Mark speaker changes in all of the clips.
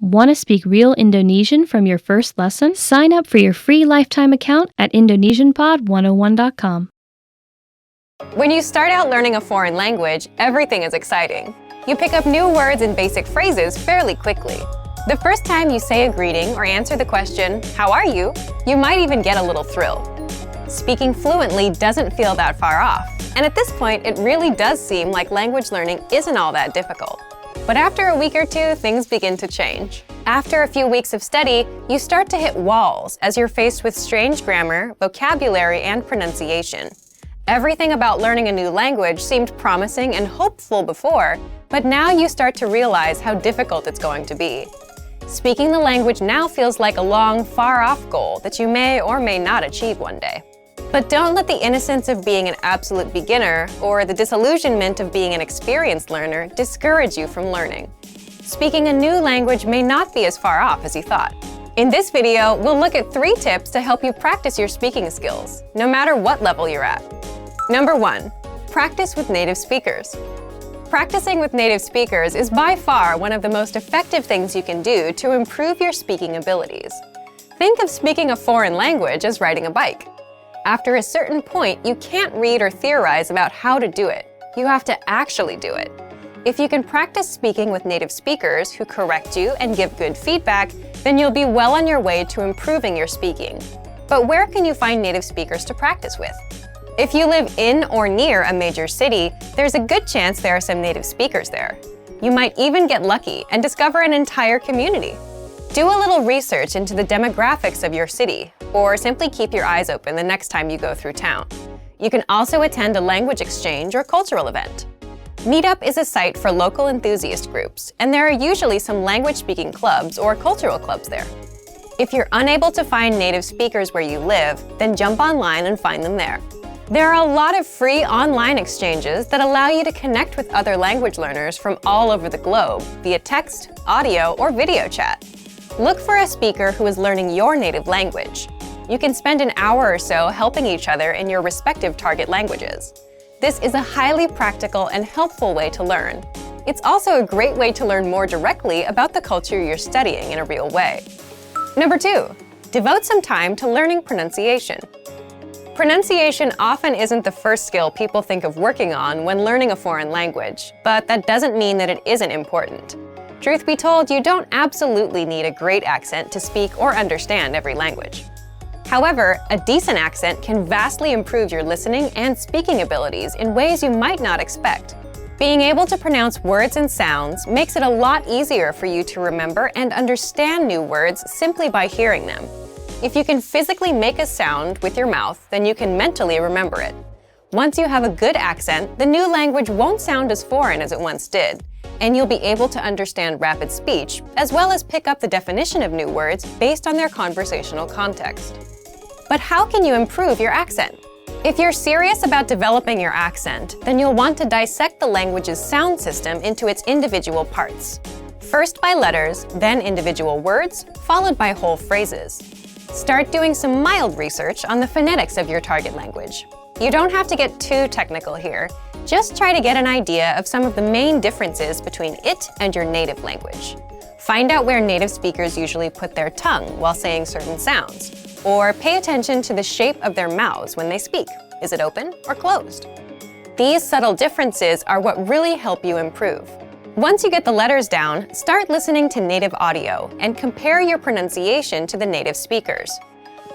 Speaker 1: Want to speak real Indonesian from your first lesson? Sign up for your free lifetime account at indonesianpod101.com.
Speaker 2: When you start out learning a foreign language, everything is exciting. You pick up new words and basic phrases fairly quickly. The first time you say a greeting or answer the question, "How are you?" you might even get a little thrill. Speaking fluently doesn't feel that far off, and at this point, it really does seem like language learning isn't all that difficult. But after a week or two, things begin to change. After a few weeks of study, you start to hit walls as you're faced with strange grammar, vocabulary, and pronunciation. Everything about learning a new language seemed promising and hopeful before, but now you start to realize how difficult it's going to be. Speaking the language now feels like a long, far-off goal that you may or may not achieve one day. But don't let the innocence of being an absolute beginner or the disillusionment of being an experienced learner discourage you from learning. Speaking a new language may not be as far off as you thought. In this video, we'll look at 3 tips to help you practice your speaking skills, no matter what level you're at. Number 1, practice with native speakers. Practicing with native speakers is by far one of the most effective things you can do to improve your speaking abilities. Think of speaking a foreign language as riding a bike. After a certain point, you can't read or theorize about how to do it. You have to actually do it. If you can practice speaking with native speakers who correct you and give good feedback, then you'll be well on your way to improving your speaking. But where can you find native speakers to practice with? If you live in or near a major city, there's a good chance there are some native speakers there. You might even get lucky and discover an entire community. Do a little research into the demographics of your city, or simply keep your eyes open the next time you go through town. You can also attend a language exchange or cultural event. Meetup is a site for local enthusiast groups, and there are usually some language-speaking clubs or cultural clubs there. If you're unable to find native speakers where you live, then jump online and find them there. There are a lot of free online exchanges that allow you to connect with other language learners from all over the globe via text, audio, or video chat. Look for a speaker who is learning your native language. You can spend an hour or so helping each other in your respective target languages. This is a highly practical and helpful way to learn. It's also a great way to learn more directly about the culture you're studying in a real way. Number 2, devote some time to learning pronunciation. Pronunciation often isn't the first skill people think of working on when learning a foreign language, but that doesn't mean that it isn't important. Truth be told, you don't absolutely need a great accent to speak or understand every language. However, a decent accent can vastly improve your listening and speaking abilities in ways you might not expect. Being able to pronounce words and sounds makes it a lot easier for you to remember and understand new words simply by hearing them. If you can physically make a sound with your mouth, then you can mentally remember it. Once you have a good accent, the new language won't sound as foreign as it once did, and you'll be able to understand rapid speech, as well as pick up the definition of new words based on their conversational context. But how can you improve your accent? If you're serious about developing your accent, then you'll want to dissect the language's sound system into its individual parts. First by letters, then individual words, followed by whole phrases. Start doing some mild research on the phonetics of your target language. You don't have to get too technical here. Just try to get an idea of some of the main differences between it and your native language. Find out where native speakers usually put their tongue while saying certain sounds, or pay attention to the shape of their mouths when they speak. Is it open or closed? These subtle differences are what really help you improve. Once you get the letters down, start listening to native audio and compare your pronunciation to the native speakers.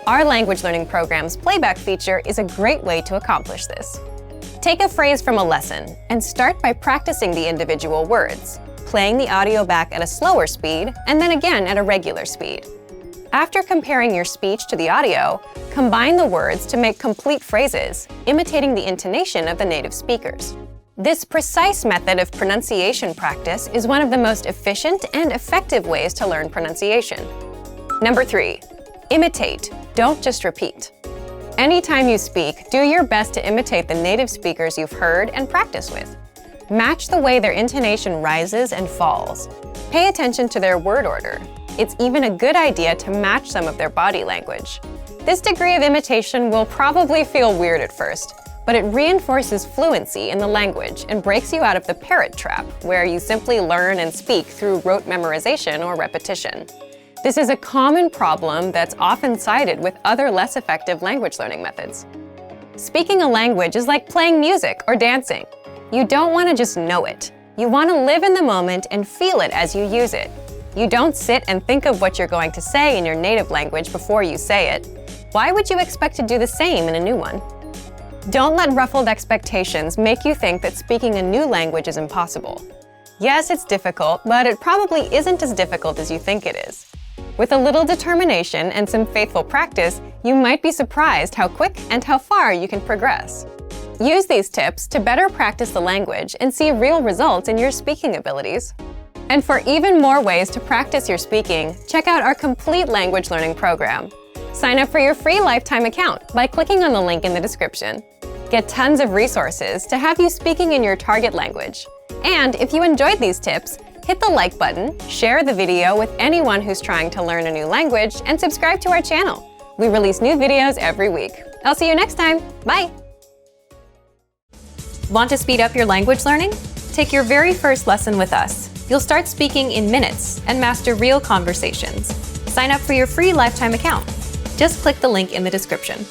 Speaker 2: Our language learning program's playback feature is a great way to accomplish this. Take a phrase from a lesson and start by practicing the individual words, playing the audio back at a slower speed and then again at a regular speed. After comparing your speech to the audio, combine the words to make complete phrases, imitating the intonation of the native speakers. This precise method of pronunciation practice is one of the most efficient and effective ways to learn pronunciation. Number 3, imitate, don't just repeat. Anytime you speak, do your best to imitate the native speakers you've heard and practice with. Match the way their intonation rises and falls. Pay attention to their word order. It's even a good idea to match some of their body language. This degree of imitation will probably feel weird at first, but it reinforces fluency in the language and breaks you out of the parrot trap, where you simply learn and speak through rote memorization or repetition. This is a common problem that's often cited with other less effective language learning methods. Speaking a language is like playing music or dancing. You don't want to just know it. You want to live in the moment and feel it as you use it. You don't sit and think of what you're going to say in your native language before you say it. Why would you expect to do the same in a new one? Don't let ruffled expectations make you think that speaking a new language is impossible. Yes, it's difficult, but it probably isn't as difficult as you think it is. With a little determination and some faithful practice, you might be surprised how quick and how far you can progress. Use these tips to better practice the language and see real results in your speaking abilities. And for even more ways to practice your speaking, check out our complete language learning program. Sign up for your free lifetime account by clicking on the link in the description. Get tons of resources to have you speaking in your target language. And if you enjoyed these tips, hit the like button, share the video with anyone who's trying to learn a new language, and subscribe to our channel. We release new videos every week. I'll see you next time. Bye! Want to speed up your language learning? Take your very first lesson with us. You'll start speaking in minutes and master real conversations. Sign up for your free lifetime account. Just click the link in the description.